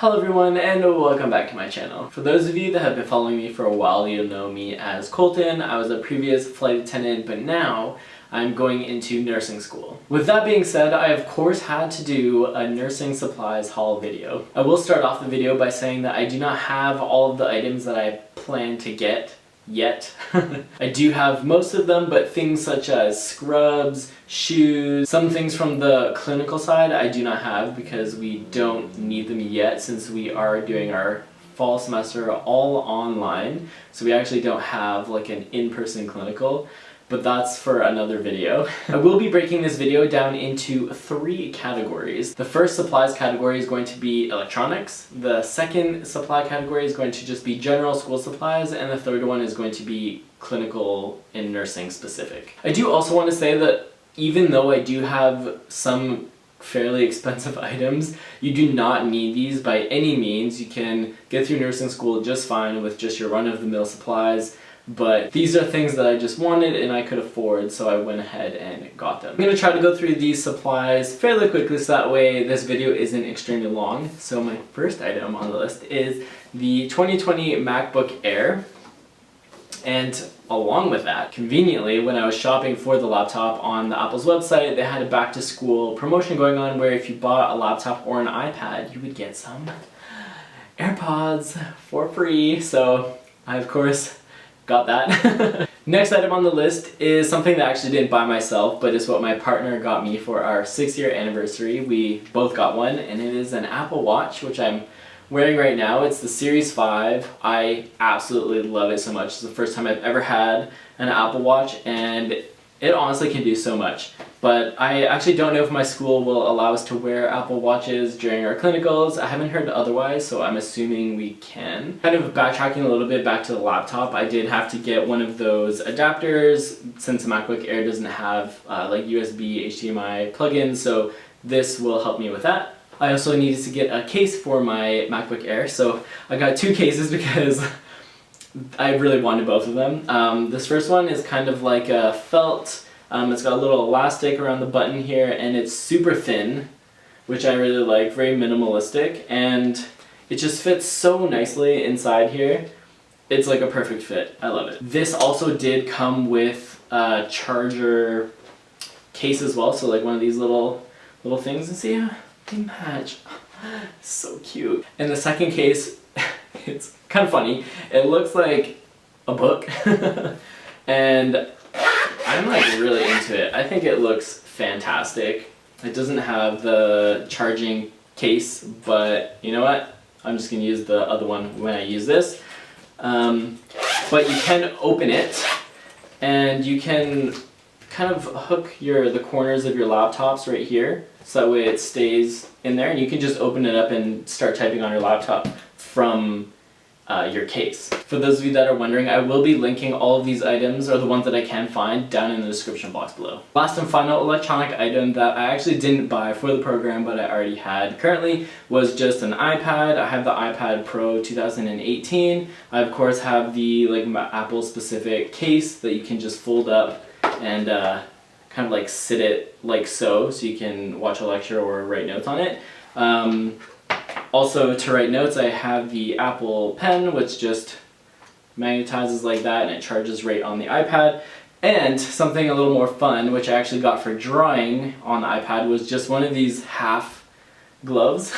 Hello everyone and welcome back to my channel. For those of you that have been following me for a while, you'll know me as Colton. I was a previous flight attendant, but now I'm going into nursing school. With that being said, I of course had to do a nursing supplies haul video. I will start off the video by saying that I do not have all of the items that I plan to get yet. I do have most of them, but things such as scrubs, shoes, some things from the clinical side I do not have because we don't need them yet since we are doing our fall semester all online. So we actually don't have like an in-person clinical, but that's for another video. I will be breaking this video down into 3 categories. The first supplies category is going to be electronics. The second supply category is going to just be general school supplies, and the third one is going to be clinical and nursing specific. I do also want to say that even though I do have some fairly expensive items, you do not need these by any means. You can get through nursing school just fine with just your run-of-the-mill supplies. But these are things that I just wanted and I could afford, so I went ahead and got them. I'm going to try to go through these supplies fairly quickly so that way this video isn't extremely long. So my first item on the list is the 2020 MacBook Air. And along with that, conveniently, when I was shopping for the laptop on the Apple's website, they had a back to school promotion going on where if you bought a laptop or an iPad, you would get some AirPods for free. So I of course got that. Next item on the list is something that I actually didn't buy myself, but it's what my partner got me for our 6-year anniversary. We both got one, and it is an Apple Watch, which I'm wearing right now. It's the Series 5. I absolutely love it so much. It's the first time I've ever had an Apple Watch, and it honestly can do so much. But I actually don't know if my school will allow us to wear Apple Watches during our clinicals. I haven't heard otherwise, so I'm assuming we can. Kind of backtracking a little bit back to the laptop, I did have to get one of those adapters since the MacBook Air doesn't have like USB, HDMI plugins, so this will help me with that. I also needed to get a case for my MacBook Air, so I got 2 cases because I really wanted both of them. This first one is kind of like a felt. It's got a little elastic around the button here, and it's super thin, which I really like, very minimalistic, and it just fits so nicely inside here. It's like a perfect fit. I love it. This also did come with a charger case as well, so like one of these little things, and see how they match. So cute. And the second case, it's kind of funny. It looks like a book, and I'm like really into it. I think it looks fantastic. It doesn't have the charging case, but you know what? I'm just gonna use the other one when I use this. But you can open it, and you can kind of hook the corners of your laptops right here, so that way it stays in there, and you can just open it up and start typing on your laptop from your case. For those of you that are wondering, I will be linking all of these items, or the ones that I can find, down in the description box below. Last and final electronic item that I actually didn't buy for the program but I already had currently was just an iPad. I have the iPad Pro 2018. I of course have the Apple specific case that you can just fold up and kind of like sit it like so you can watch a lecture or write notes on it. Also, to write notes, I have the Apple Pen, which just magnetizes like that and it charges right on the iPad. And something a little more fun, which I actually got for drawing on the iPad, was just one of these half gloves.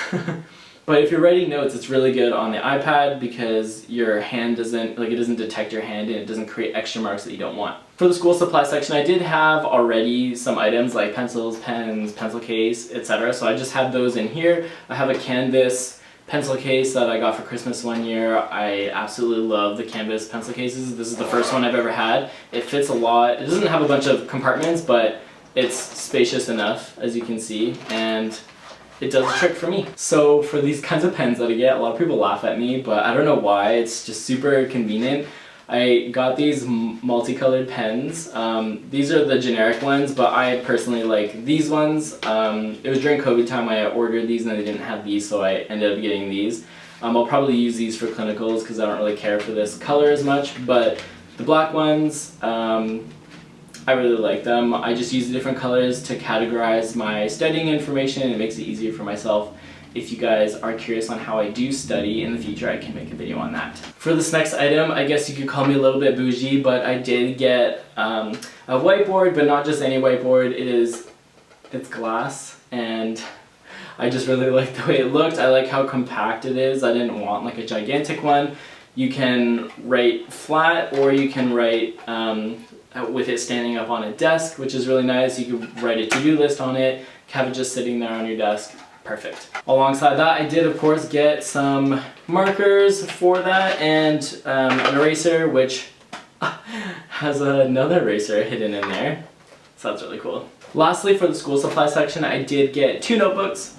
But if you're writing notes, it's really good on the iPad because your hand doesn't detect your hand and it doesn't create extra marks that you don't want. For the school supply section, I did have already some items like pencils, pens, pencil case, etc. So I just have those in here. I have a canvas pencil case that I got for Christmas one year. I absolutely love the canvas pencil cases. This is the first one I've ever had. It fits a lot. It doesn't have a bunch of compartments, but it's spacious enough, as you can see, and it does the trick for me. So for these kinds of pens that I get, a lot of people laugh at me, but I don't know why. It's just super convenient. I got these multicolored pens. These are the generic ones, but I personally like these ones. It was during COVID time I ordered these and they didn't have these, so I ended up getting these. I'll probably use these for clinicals because I don't really care for this color as much, but the black ones, I really like them. I just use the different colors to categorize my studying information. It makes it easier for myself. if you guys are curious on how I do study in the future, I can make a video on that. For this next item, I guess you could call me a little bit bougie, but I did get a whiteboard, but not just any whiteboard. It's glass, and I just really like the way it looked. I like how compact it is. I didn't want like a gigantic one. You can write flat, or you can write with it standing up on a desk, which is really nice. You can write a to-do list on it, have it just sitting there on your desk. Perfect. Alongside that, I did of course get some markers for that, and an eraser, which has another eraser hidden in there. So that's really cool. Lastly, for the school supply section, I did get 2 notebooks.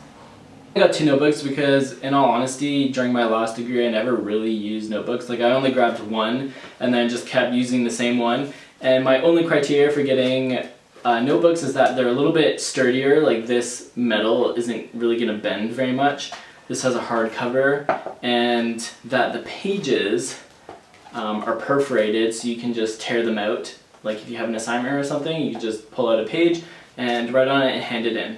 I got 2 notebooks because, in all honesty, during my last degree I never really used notebooks. Like, I only grabbed one and then just kept using the same one. And my only criteria for getting notebooks is that they're a little bit sturdier. Like, this metal isn't really going to bend very much. This has a hard cover, and that the pages are perforated, so you can just tear them out. Like, if you have an assignment or something, you can just pull out a page and write on it and hand it in.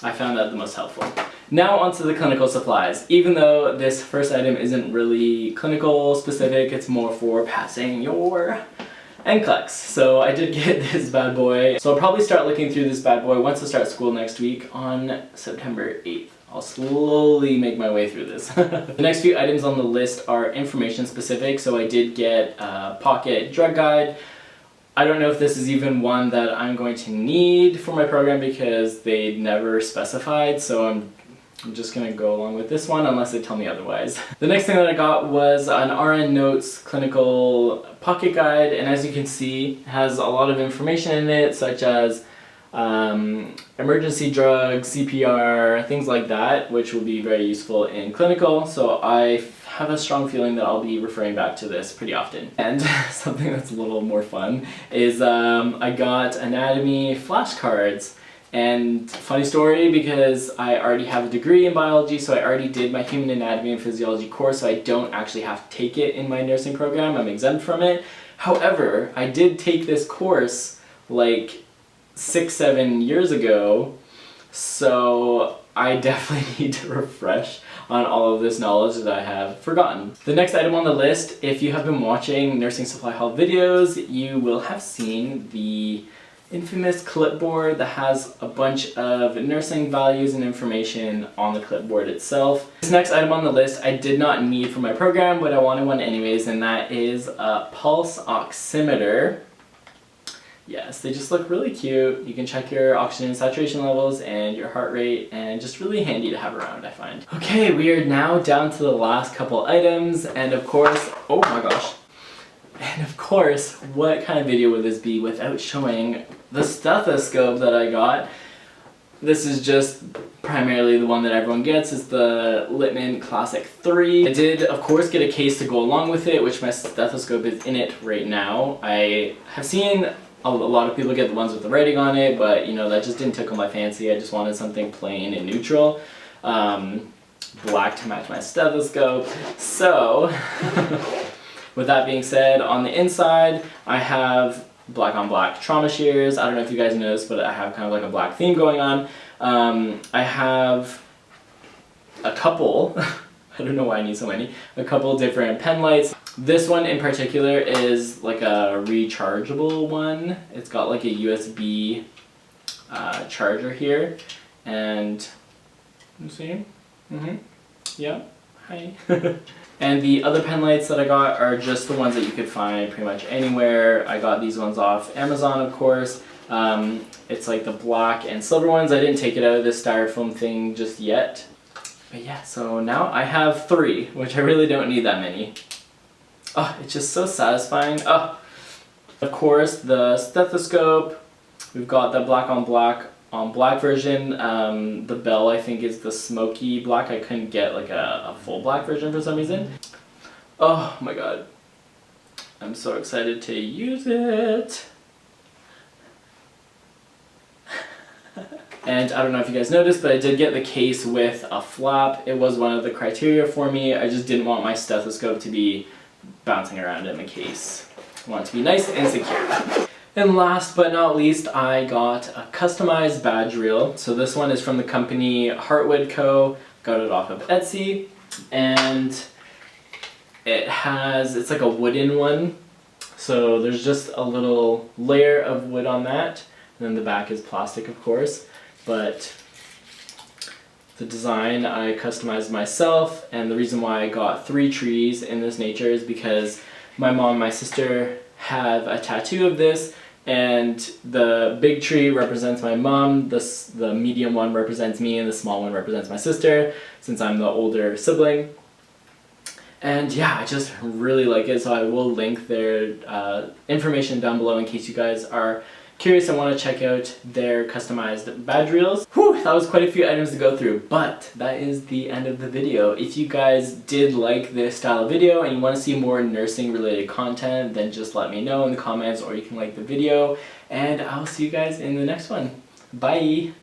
I found that the most helpful. Now onto the clinical supplies. Even though this first item isn't really clinical specific, it's more for passing your NCLEX. So I did get this bad boy. So I'll probably start looking through this bad boy once I start school next week on September 8th. I'll slowly make my way through this. The next few items on the list are information specific. So I did get a pocket drug guide. I don't know if this is even one that I'm going to need for my program because they never specified, so I'm just going to go along with this one unless they tell me otherwise. The next thing that I got was an RN Notes clinical pocket guide, and as you can see, it has a lot of information in it, such as emergency drugs, CPR, things like that, which will be very useful in clinical. So I have a strong feeling that I'll be referring back to this pretty often. And something that's a little more fun is I got anatomy flashcards. And funny story, because I already have a degree in biology, so I already did my human anatomy and physiology course, so I don't actually have to take it in my nursing program. I'm exempt from it. However, I did take this course like 6-7 years ago, so I definitely need to refresh on all of this knowledge that I have forgotten. The next item on the list, if you have been watching Nursing Supply Hall videos, you will have seen the infamous clipboard that has a bunch of nursing values and information on the clipboard itself. This next item on the list I did not need for my program, but I wanted one anyways, and that is a pulse oximeter. Yes, they just look really cute. You can check your oxygen saturation levels and your heart rate, and just really handy to have around, I find. Okay, we are now down to the last couple items, and of course, oh my gosh. And of course, what kind of video would this be without showing the stethoscope that I got? This is just primarily the one that everyone gets. It's the Littmann Classic 3. I did, of course, get a case to go along with it, which my stethoscope is in it right now. I have seen a lot of people get the ones with the writing on it, but you know, that just didn't tickle my fancy. I just wanted something plain and neutral. Black to match my stethoscope. So, with that being said, on the inside, I have black on black trauma shears. I don't know if you guys noticed, but I have kind of like a black theme going on. I have a couple, I don't know why I need so many, a couple different pen lights. This one in particular is like a rechargeable one. It's got like a USB charger here, and you see? Yeah, hi. And the other pen lights that I got are just the ones that you could find pretty much anywhere. I got these ones off Amazon, of course. It's like the black and silver ones. I didn't take it out of this styrofoam thing just yet. But yeah, so now I have 3, which I really don't need that many. Oh, it's just so satisfying. Oh. Of course, the stethoscope. We've got the black on black version. The bell, I think, is the smoky black. I couldn't get like a full black version for some reason. Oh my god. I'm so excited to use it. And I don't know if you guys noticed, but I did get the case with a flap. It was one of the criteria for me. I just didn't want my stethoscope to be bouncing around in the case. I want it to be nice and secure. And last but not least, I got a customized badge reel. So this one is from the company Hartwood Co. Got it off of Etsy, and it's like a wooden one. So there's just a little layer of wood on that, and then the back is plastic, of course. But the design I customized myself, and the reason why I got 3 trees in this nature is because my mom and my sister have a tattoo of this, and the big tree represents my mom, the medium one represents me, and the small one represents my sister, since I'm the older sibling. And yeah, I just really like it, so I will link their information down below in case you guys are curious and want to check out their customized badge reels. Whew, that was quite a few items to go through, but that is the end of the video. If you guys did like this style of video and you want to see more nursing related content, then just let me know in the comments, or you can like the video, and I'll see you guys in the next one. Bye!